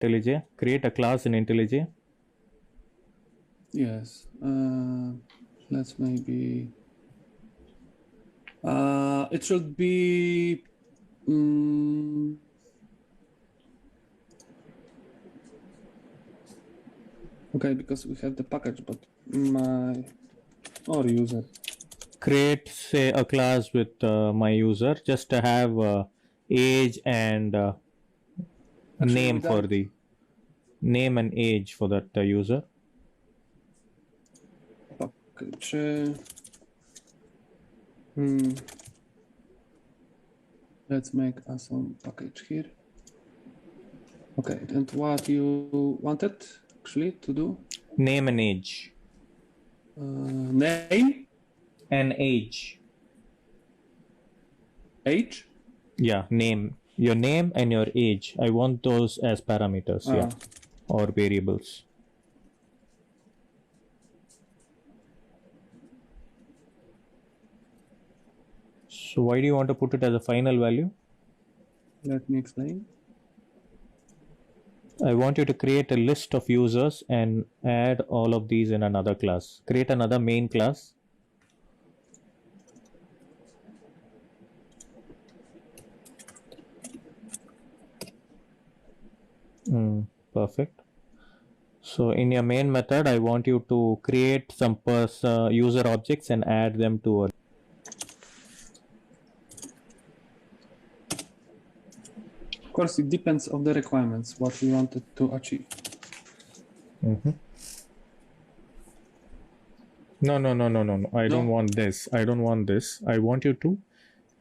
IntelliJ. Create a class in IntelliJ. Yes. Let's maybe. It should be. Okay, because we have the package, but or user. Create, say, a class with my user, just to have age and name for the name and age for that user. Package. Let's make a some package here. Okay, and what you wanted actually to do? Name and age. Name and age. Age? Yeah, name. Your name and your age. I want those as parameters, yeah, or variables. So why do you want to put it as a final value? Let me explain. I want you to create a list of users and add all of these in another class. Create another main class. Perfect. So in your main method, I want you to create some user objects and add them to a. Of course, it depends on the requirements, what we wanted to achieve. No. I don't want this. I don't want this. I want you to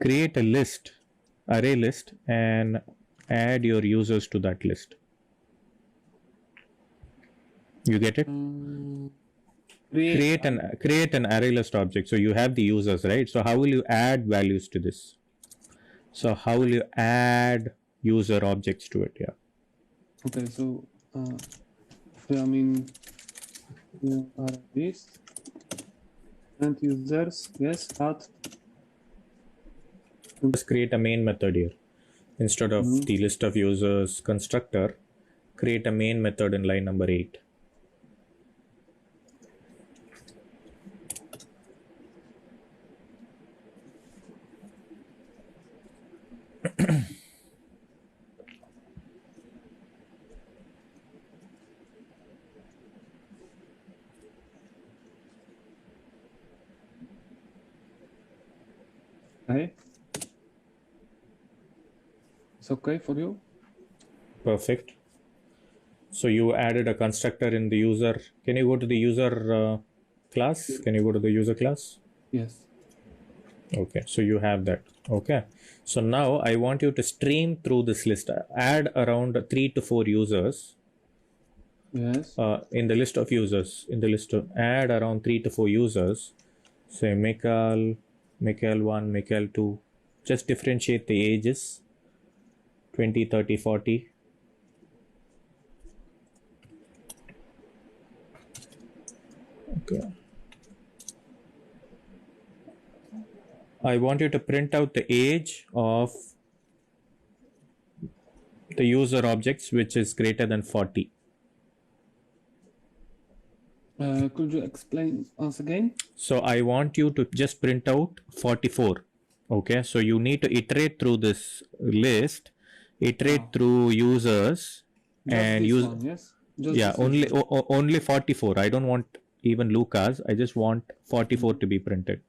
create a list, array list, and add your users to that list. You get it? Create an array list object. So you have the users, right? So how will you add values to this? So how will you add user objects to it? Yeah. Okay, so I mean, this and users, yes, add. Just create a main method here instead of the list of users constructor. Create a main method in line number 8. Okay. It's okay for you? Perfect. So you added a constructor in the user. Can you go to the user class? Can you go to the user class? Yes. Okay, so you have that. Okay, so now I want you to stream through this list. Add around 3 to 4 users. Yes. In the list of users. Add around 3 to 4 users. Say Michael 1, Michael 2. Just differentiate the ages. 20, 30, 40. Okay. I want you to print out the age of the user objects which is greater than 40. Could you explain once again? So I want you to just print out 44. Okay, so you need to iterate through this list, through users, just and use one, yes? only 44. I don't want even Lucas. I just want 44 to be printed.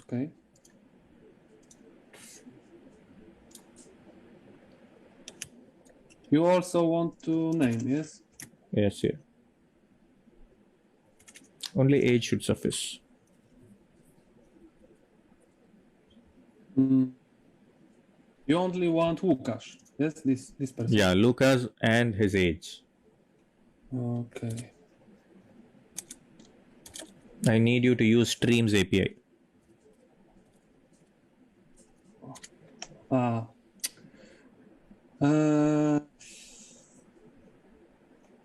Okay. You also want to name, yes? Yes, yeah. Only age should suffice. You only want Łukasz, yes? This person. Yeah, Lucas and his age. Okay. I need you to use Streams API.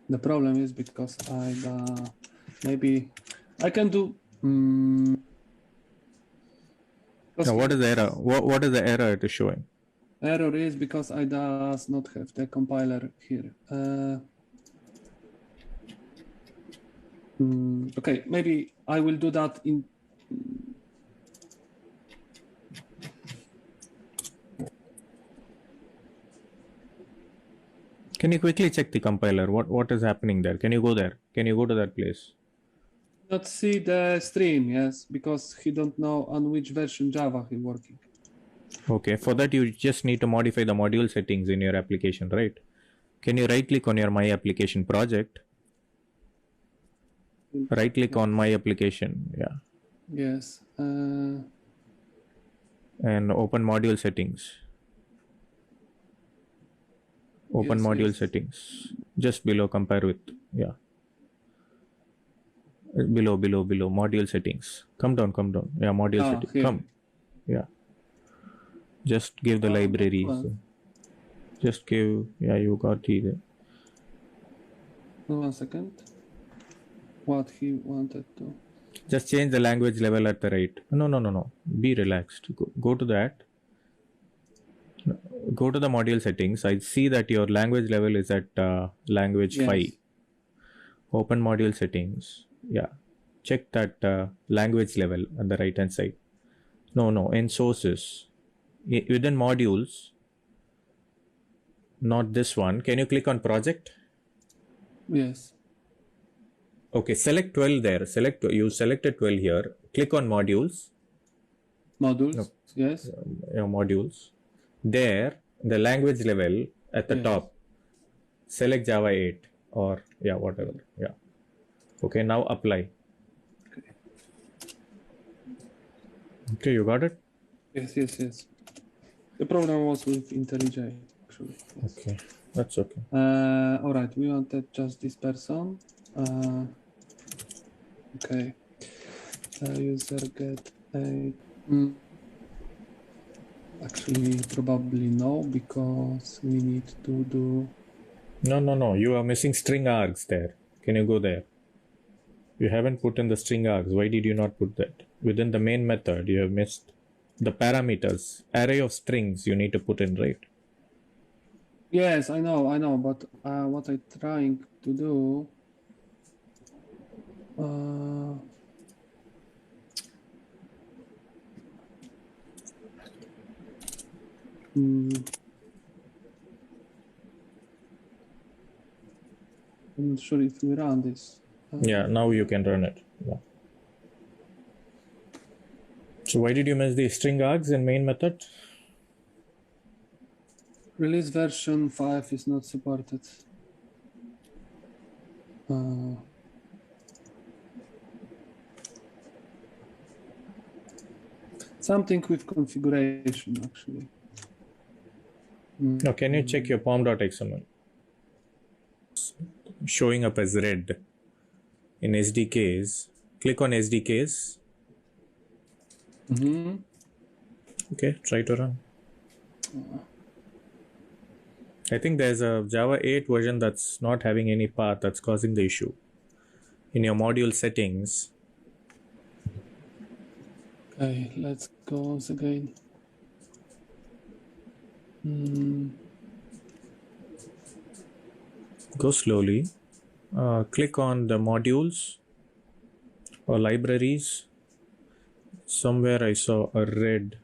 The problem is because maybe I can do. Now, what is the error? What is the error it is showing? Error is because I does not have the compiler here. Okay, maybe I will do that in. Can you quickly check the compiler? What is happening there? Can you go there? Can you go to that place? Not see the stream, yes, because he don't know on which version Java he working. Okay, for that you just need to modify the module settings in your application, right? Can you right click on your My Application project? Right click on My Application, yeah. Yes. And open module settings. Open Yes, module yes. settings. Just below compare with, yeah. Below module settings. Come down. Yeah, module settings. Here. Come. Yeah. Just give the libraries. Well. Just give, yeah, you got the. 1 second. What he wanted to. Just change the language level at the right. No. Be relaxed. Go to that. Go to the module settings. I see that your language level is at language 5. Open module settings. Yeah. Check that language level on the right hand side. No. In sources. Within modules. Not this one. Can you click on project? Yes. Okay, select 12 there. You selected 12 here. Click on modules. Modules. No. Yes. Your modules. There, the language level at the top. Select Java 8 or yeah, whatever. Yeah. Okay, now apply. Okay, you got it? Yes. The problem was with IntelliJ, actually. Yes. Okay, that's okay. All right, we wanted just this person. Okay. User get a. Actually, probably no, because we need to do. No. You are missing string args there. Can you go there? You haven't put in the string args. Why did you not put that? Within the main method, you have missed the parameters. Array of strings you need to put in, right? Yes, I know, but what I'm trying to do. I'm not sure if we run this. Yeah, now you can run it. Yeah. So why did you miss the string args in main method? Release version 5 is not supported. Something with configuration, actually. Now, can you check your pom.xml? Showing up as red in SDKs. Click on SDKs. Okay, try to run. I think there's a Java 8 version that's not having any path that's causing the issue. In your module settings. Okay, let's go once again. Go slowly. Click on the modules or libraries. Somewhere I saw a red.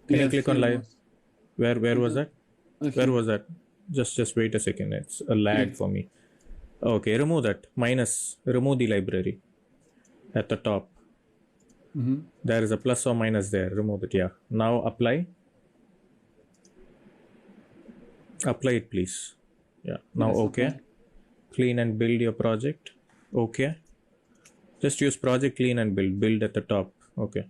Can you click on live? Where was that? Where was that? Just wait a second. It's a lag for me. Okay, remove that. Remove the library at the top. There is a plus or minus there. Remove it. Yeah. Now apply. Apply it, please. Yeah. Now okay. Clean and build your project. Okay. Just use project clean and build. Build at the top. Okay.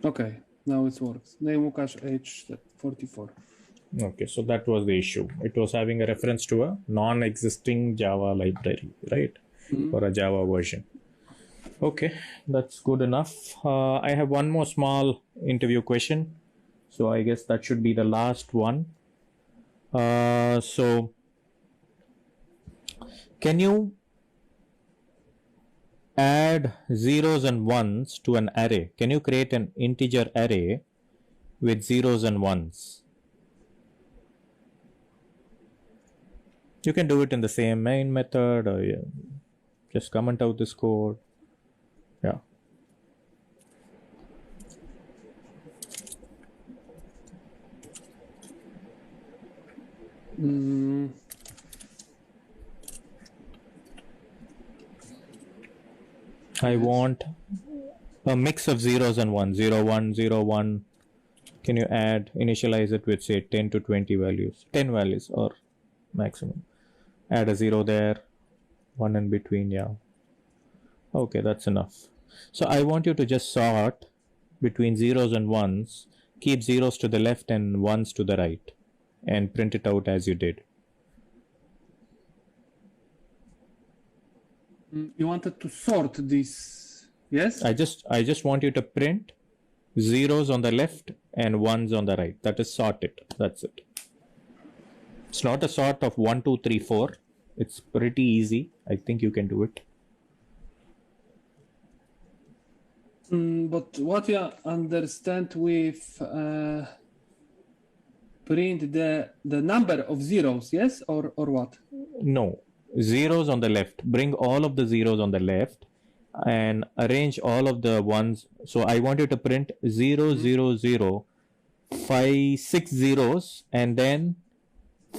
Okay, now it works. Name Łukasz, age 44. Okay, so that was the issue. It was having a reference to a non-existing Java library, right? Or a Java version. Okay, that's good enough. I have one more small interview question. So I guess that should be the last one. So Can you add zeros and ones to an array? Can you create an integer array with zeros and ones? You can do it in the same main method, or just comment out this code. Yeah. I want a mix of zeros and ones. 0, 1, 0, 1. Can you initialize it with say 10 to 20 values, 10 values or maximum. Add a 0 there, 1 in between. Yeah. Okay, that's enough. So I want you to just sort between zeros and ones, keep zeros to the left and ones to the right, and print it out as you did. You wanted to sort this, yes? I just want you to print zeros on the left and ones on the right. That is sort it. That's it. It's not a sort of 1, 2, 3, 4. It's pretty easy. I think you can do it. But what you understand with print the number of zeros, yes, or what? No, zeros on the left. Bring all of the zeros on the left and arrange all of the ones. So I want you to print 0, 0, 0, 5, 6 zeros, and then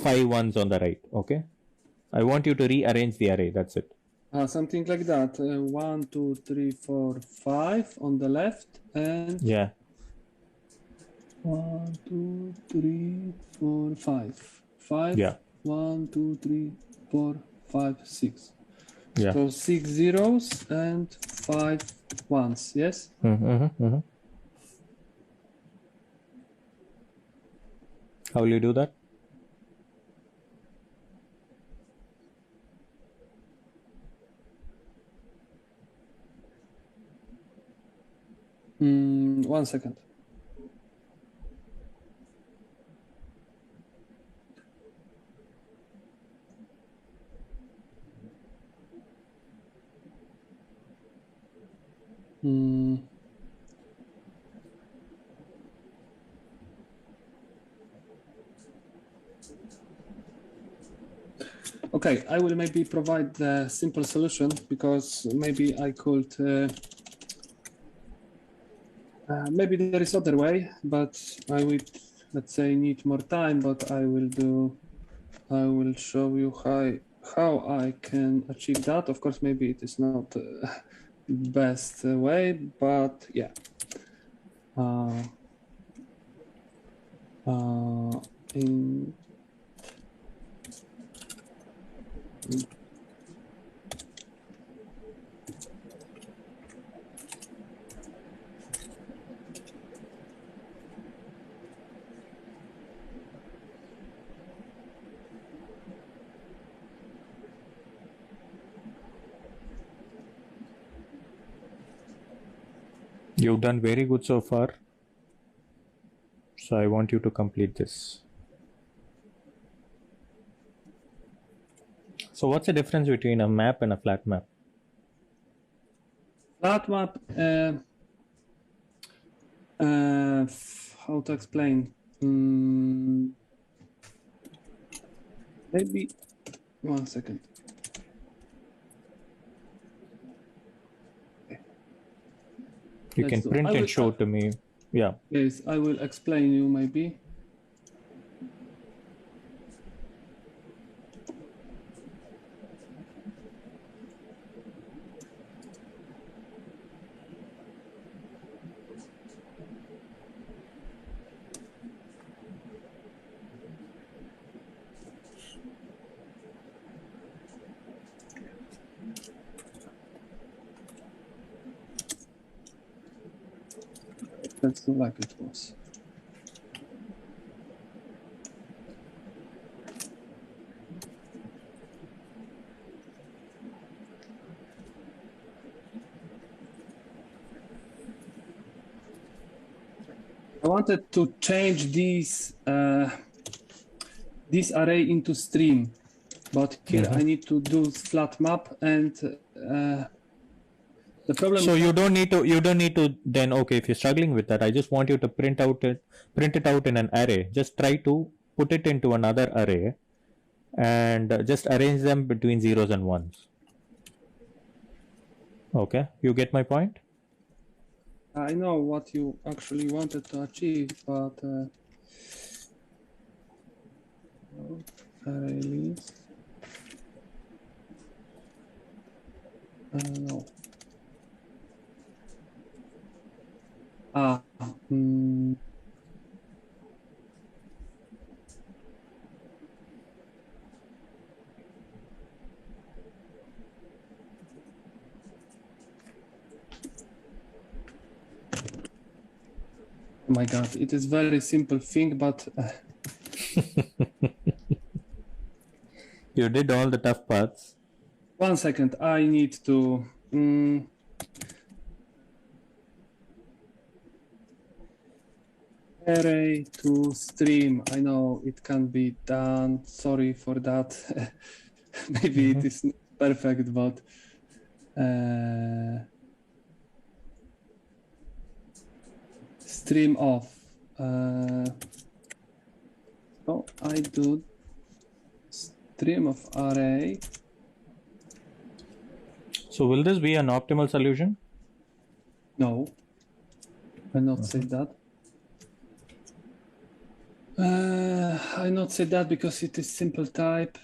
5 ones on the right. Okay. I want you to rearrange the array. That's it. Something like that. 1, 2, 3, 4, 5 on the left, and yeah. 1, 2, 3, 4, 5. 5. Yeah. 1, 2, 3, 4, 5, 6. Yeah. So 6 zeros and 5 ones. Yes. How will you do that? One second. Okay, I will maybe provide the simple solution, because maybe I could maybe there is other way, but I would, let's say, need more time, but I will show you how I can achieve that. Of course, maybe it is not best way, but yeah. You've done very good so far. So I want you to complete this. So what's the difference between a map and a flat map? Flat map, how to explain? Maybe 1 second. You can print and show to me. Yeah. Yes, I will explain you maybe. Let's do like it was. I wanted to change this array into stream. But here I need to do flat map, and the problem. So you don't need to then, okay, if you're struggling with that, I just want you to print it out in an array. Just try to put it into another array and just arrange them between zeros and ones. Okay, you get my point? I know what you actually wanted to achieve, but array list. No. Oh my God, it is very simple thing, but You did all the tough parts. 1 second, I need to array to stream. I know it can be done. Sorry for that. Maybe it is not perfect, but stream off. So I do stream of array. So will this be an optimal solution? No, I not say that. I not say that because it is simple type.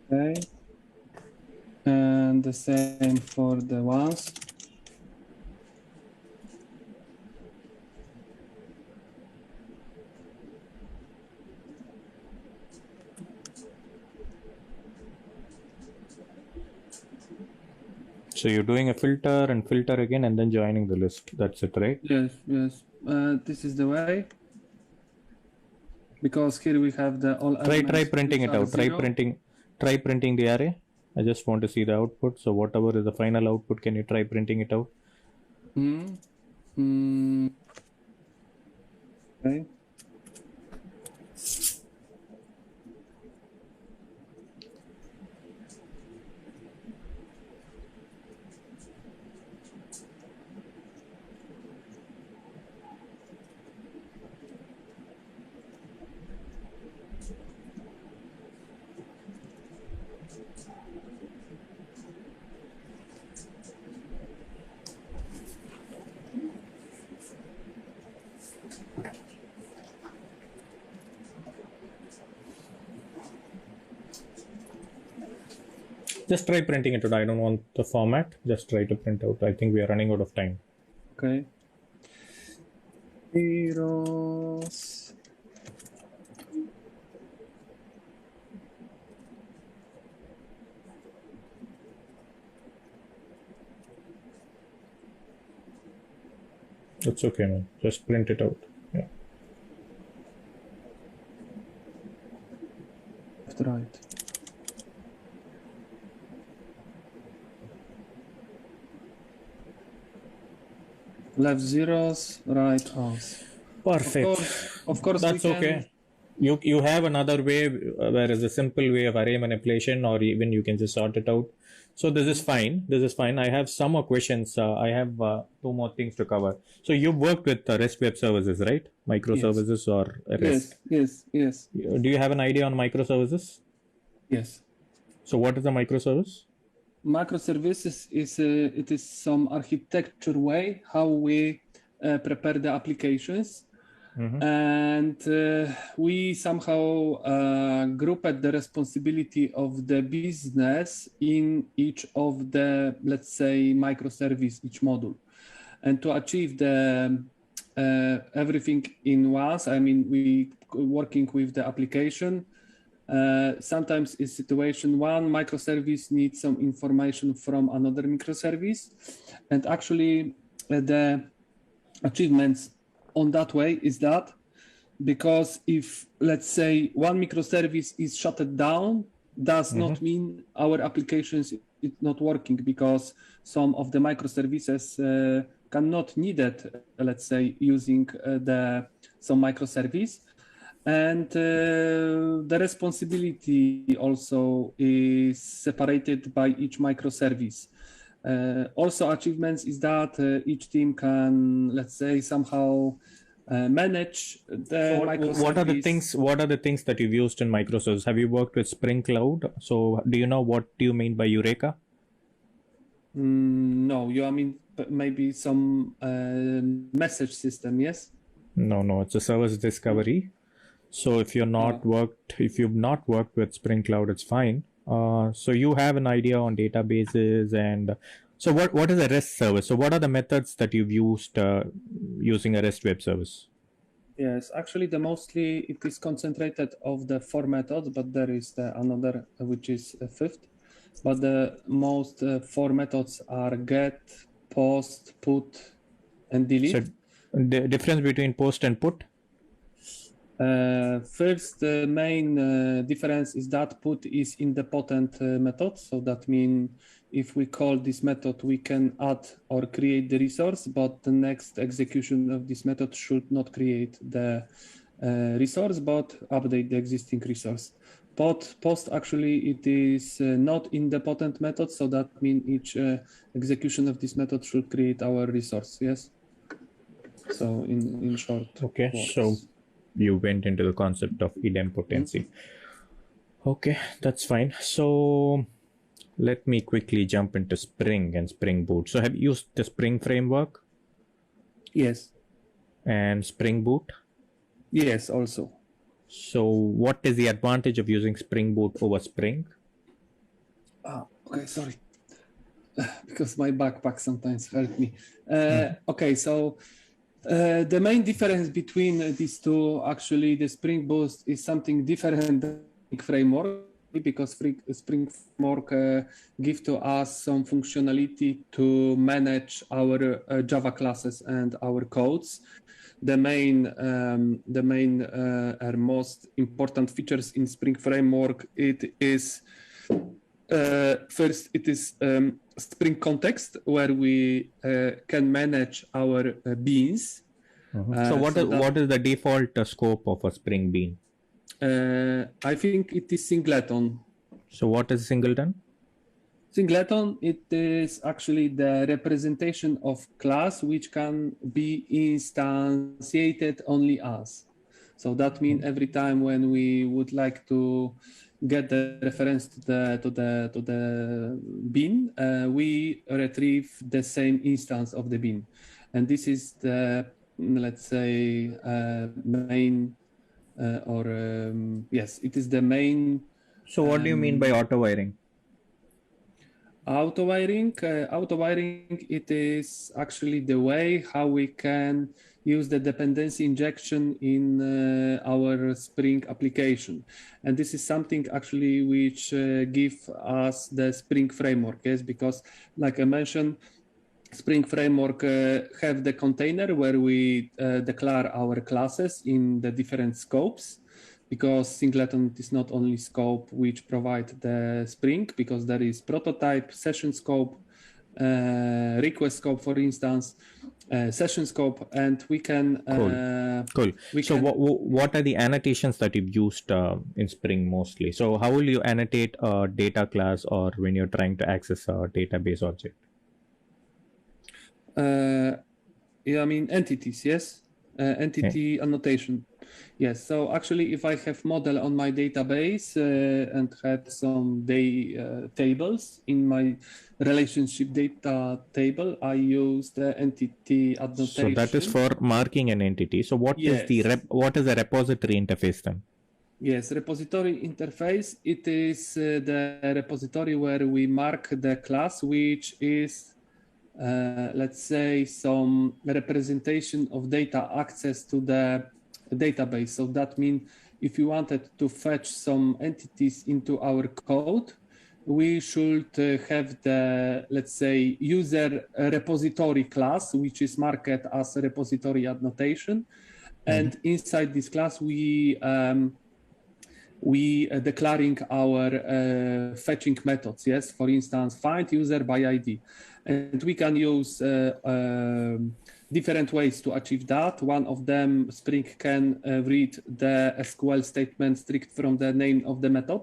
Okay, and the same for the ones. So you're doing a filter and filter again and then joining the list. That's it, right? Yes, yes. This is the way. Because here we have the all Try printing it out. Try printing the array. I just want to see the output. So whatever is the final output, can you try printing it out? Okay. Just try printing it out. I don't want the format. Just try to print out. I think we are running out of time. Okay. Heroes. That's okay, man. Just print it out. Yeah. Left, right. Left zeros, right ones. Perfect. Of course. That's okay. You have another way, whereas a simple way of array manipulation, or even you can just sort it out. So this is fine. This is fine. I have some more questions. I have 2 more things to cover. So you worked with REST web services, right? Microservices or REST? Yes. Do you have an idea on microservices? Yes. So what is a microservice? Microservices is some architecture way how we prepare the applications. And we somehow grouped the responsibility of the business in each of the, let's say, microservice, each module. And to achieve the everything in once, I mean, we working with the application, Sometimes in situation one microservice needs some information from another microservice, and actually the achievements on that way is that because if, let's say, one microservice is shut down, does not mean our applications is not working, because some of the microservices cannot need it, let's say, using some microservice. And the responsibility also is separated by each microservice. Also achievements is that each team can, let's say, somehow manage the microservice. What are the things that you've used in microservices? Have you worked with Spring Cloud? So do you know what do you mean by Eureka? No, I mean maybe some message system, yes? No, it's a service discovery. So if you've not worked with Spring Cloud, it's fine. So you have an idea on databases, and so what is a REST service? So what are the methods that you've used using a REST web service? Yes, actually, mostly it is concentrated of the 4 methods, but there is another which is fifth. But the most 4 methods are get, post, put, and delete. So the difference between post and put? First, the main difference is that put is independent method. So that means if we call this method, we can add or create the resource, but the next execution of this method should not create the resource, but update the existing resource. Post actually it is not independent method, so that means each execution of this method should create our resource. Yes. So in short. Okay. So you went into the concept of idempotency. Okay, that's fine. So let me quickly jump into Spring and Spring Boot. So have you used the Spring framework? Yes. And Spring Boot? Yes, also. So what is the advantage of using Spring Boot over Spring? Okay, sorry. Because my backpack sometimes hurt me. Okay, so the main difference between these two, actually, the Spring Boot is something different than framework, because Spring Framework gives to us some functionality to manage our Java classes and our codes. The main or most important features in Spring Framework, it is first, it is Spring Context, where we can manage our beans. So what is the default scope of a Spring Bean? I think it is singleton. So what is singleton? Singleton, it is actually the representation of class which can be instantiated only as. So that means every time when we would like to get the reference to the bean, we retrieve the same instance of the bean, and this is the, let's say, main yes, it is the main. So what do you mean by auto-wiring? Auto-wiring, it is actually the way how we can use the dependency injection in our Spring application. And this is something actually which give us the Spring framework, yes, because like I mentioned, Spring framework have the container where we declare our classes in the different scopes, because singleton is not only scope which provide the Spring, because there is prototype, session scope, request scope, for instance, session scope, and we can. Cool. So what are the annotations that you've used in Spring mostly? So how will you annotate a data class, or when you're trying to access a database object? Yeah, I mean entities, yes. Entity annotation. Yes, so actually if I have model on my database and had some tables in my relationship data table, I use the entity annotation. So that is for marking an entity. So what is the repository interface then? Yes, repository interface, it is the repository where we mark the class which is let's say some representation of data access to the database. So that means if you wanted to fetch some entities into our code, we should have the, let's say, user repository class, which is marked as a repository annotation. And inside this class, we declaring our fetching methods. Yes, for instance, find user by ID, and we can use different ways to achieve that. One of them, Spring can read the SQL statement strict from the name of the method.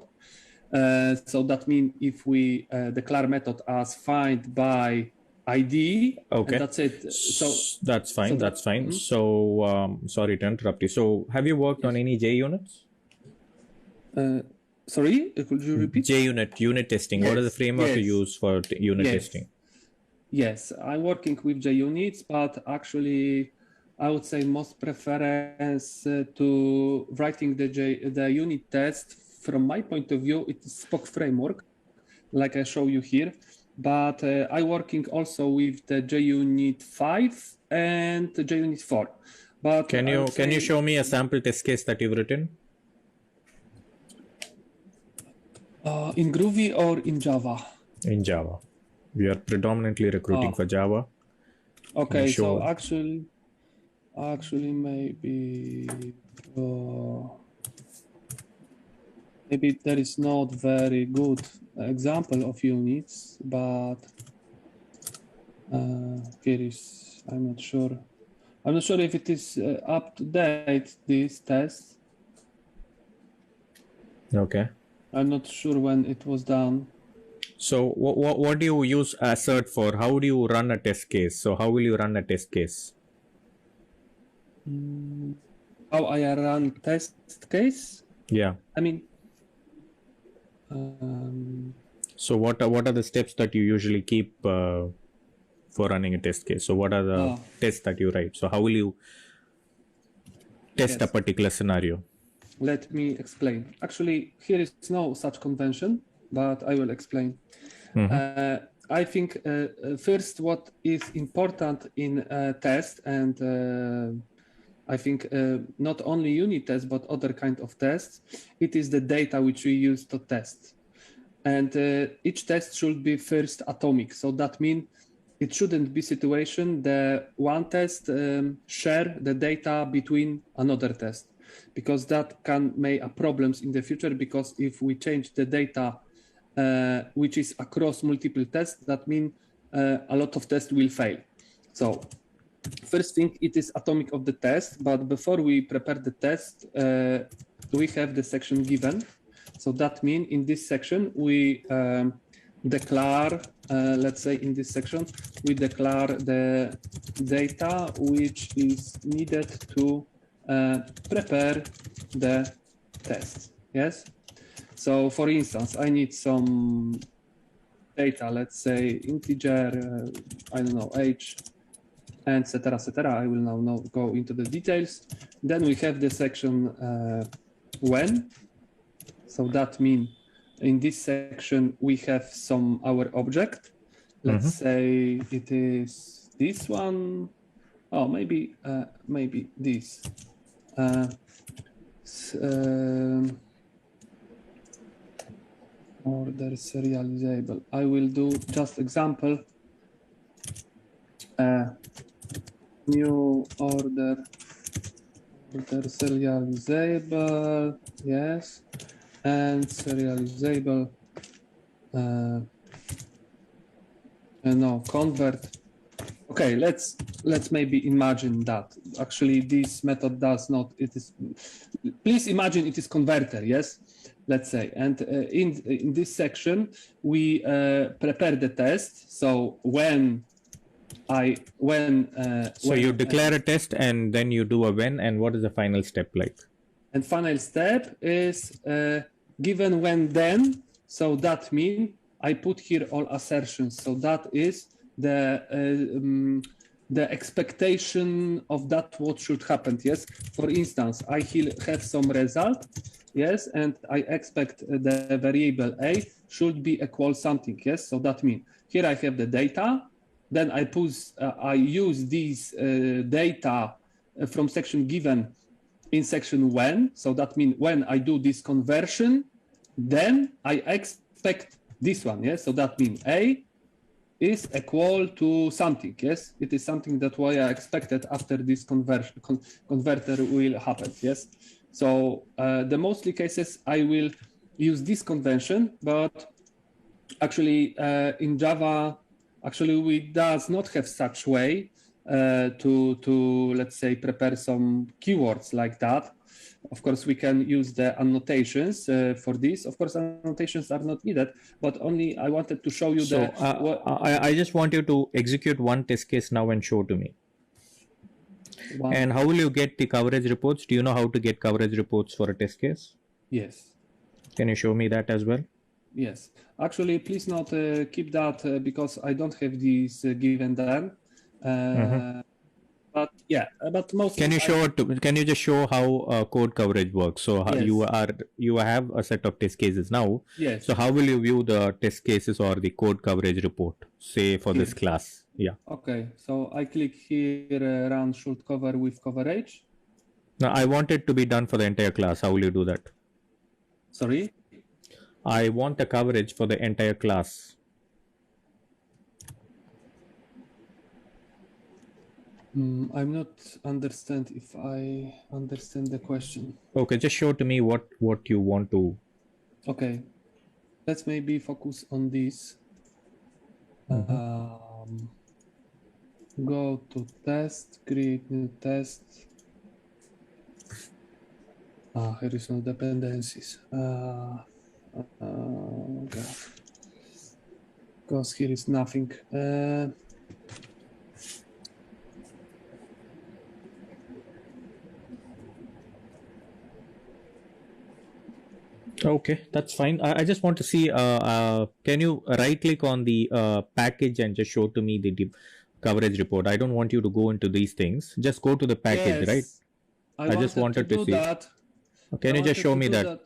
So that means if we declare method as find by ID, Okay, and that's it. So that's fine. so That's fine. So sorry to interrupt you. So have you worked on any JUnits? Sorry, could you repeat? JUnit, unit testing. What is the framework you use for unit testing? Yes, I'm working with JUnits, but actually, I would say most preference to writing the unit test. From my point of view, it is Spock framework, like I show you here. But I'm working also with the JUnit 5 and JUnit 4. But can you show me a sample test case that you've written? In Groovy or in Java? In Java. We are predominantly recruiting for Java. Okay, so actually maybe maybe there is not very good example of units, but here is, I'm not sure if it is up to date, this test. Okay. I'm not sure when it was done. So what do you use assert for? How do you run a test case? So how will you run a test case? How I run test case? Yeah. I mean, so what are the steps that you usually keep for running a test case? So what are the tests that you write? So how will you test a particular scenario? Let me explain. Actually, here is no such convention, but I will explain. I think first what is important in a test, and I think not only unit tests, but other kind of tests, it is the data which we use to test. And each test should be first atomic. So that means it shouldn't be situation the one test share the data between another test, because that can make problems in the future, because if we change the data which is across multiple tests, that means a lot of tests will fail. So first thing, it is atomic of the test, but before we prepare the test, we have the section given. So that means in this section, we declare, let's say in this section, we declare the data which is needed to prepare the test. Yes. So for instance, I need some data, let's say integer, I don't know, age, and etc. etc. I will now go into the details. Then we have the section when. So that means in this section we have our object. Let's say it is this one. Oh, maybe this. Order serializable. I will do just example. New order serializable, yes, and serializable. No, convert. Okay, let's maybe imagine that actually this method does not. It is. Please imagine it is converter. Yes, let's say, and in this section we prepare the test. So so you declare a test and then you do a when, and what is the final step like? And final step is given when then. So that means I put here all assertions. So that is the expectation of that what should happen. Yes. For instance, I have some result. Yes, and I expect the variable a should be equal something. Yes. So that means here I have the data. Then I use these data from section given in section when. So that means when I do this conversion, then I expect this one. Yes. So that means A is equal to something. Yes. It is something that why I expected after this conversion converter will happen. Yes. So the mostly cases I will use this convention, but actually in Java, actually we does not have such way to let's say prepare some keywords like that. Of course, we can use the annotations for this. Of course, annotations are not needed, but only I wanted to show you So I just want you to execute one test case now and show to me. one. And how will you get the coverage reports? Do you know how to get coverage reports for a test case? Yes. Can you show me that as well? Yes. Actually, please not keep that because I don't have this given then. But yeah, but mostly. Can you show it? Can you just show how code coverage works? So how Yes. you have a set of test cases now. Yes. So how will you view the test cases or the code coverage report? Say for this class. Yeah. Okay. So I click here, run should cover with coverage. Now I want it to be done for the entire class. How will you do that? Sorry. I want a coverage for the entire class. I'm not understand if I understand the question. Okay, just show to me what you want to. Okay, let's maybe focus on this. Go to test, create new test. Here is no dependencies. Okay. Because here is nothing. Okay, that's fine. I just want to see. Can you right click on the package and just show to me the coverage report? I don't want you to go into these things. Just go to the package, yes, right? I just wanted to see. That. Can you just show me that?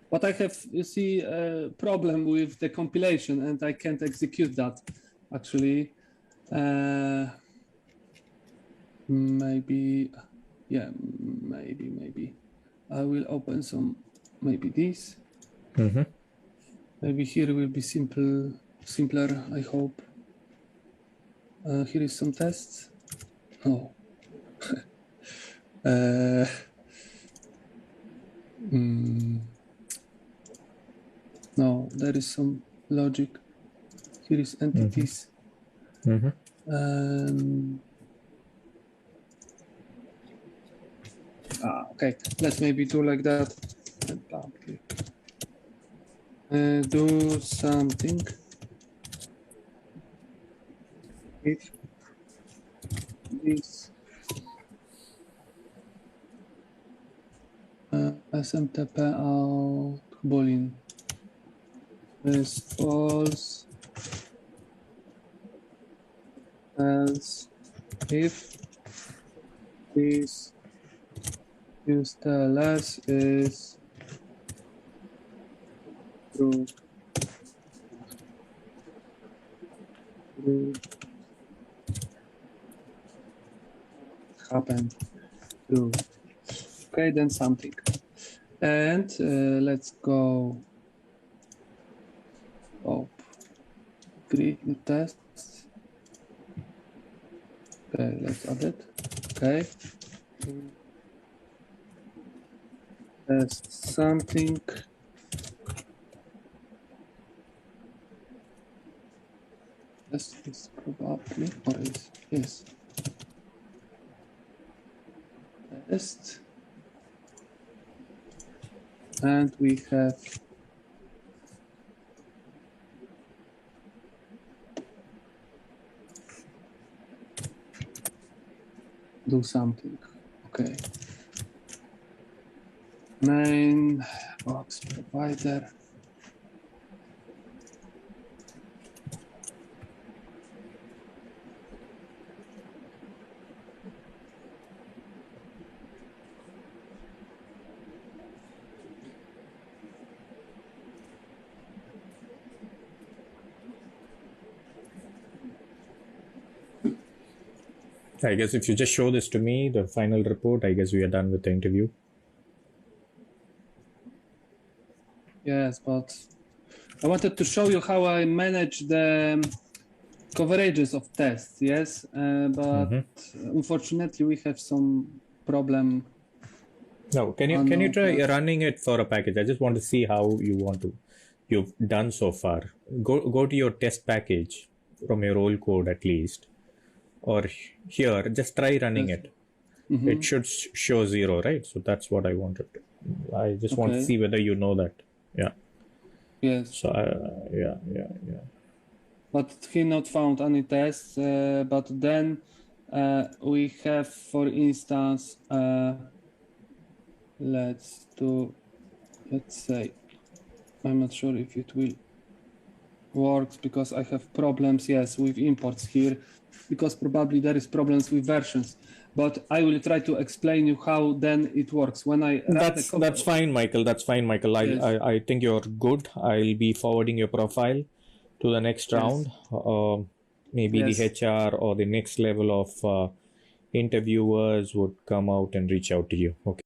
But I have, you see, a problem with the compilation and I can't execute that actually. Maybe, yeah, maybe. I will open some, maybe this. Maybe here will be simpler, I hope. Here is some tests. Oh. No, there is some logic. Here is entities. Okay, let's maybe do like that. Do something. If this SMTP out boolean is false, else if this useTLS is true. Happened true. Okay, then something. And let's go create new tests. Okay, let's add it. Okay. Test something. This is probably, or is, yes. Test. And we have do something. Okay. Main box provider. I guess if you just show this to me, the final report, I guess we are done with the interview. Yes, but I wanted to show you how I manage the coverages of tests, yes, but unfortunately we have some problem. No, can you try running it for a package? I just want to see how you've done so far. Go to your test package from your old code at least, or here just try running it. It should show 0, right? So that's what I wanted. I just want to see whether you know that. Yeah. Yes. So yeah. But he not found any tests. But then we have, for instance, let's say, I'm not sure if it will work because I have problems, yes, with imports here, because probably there is problems with versions. But I will try to explain you how then it works. When I that's fine, Michael. That's fine, Michael. Yes. I think you're good. I'll be forwarding your profile to the next round. Maybe the HR or the next level of interviewers would come out and reach out to you. Okay.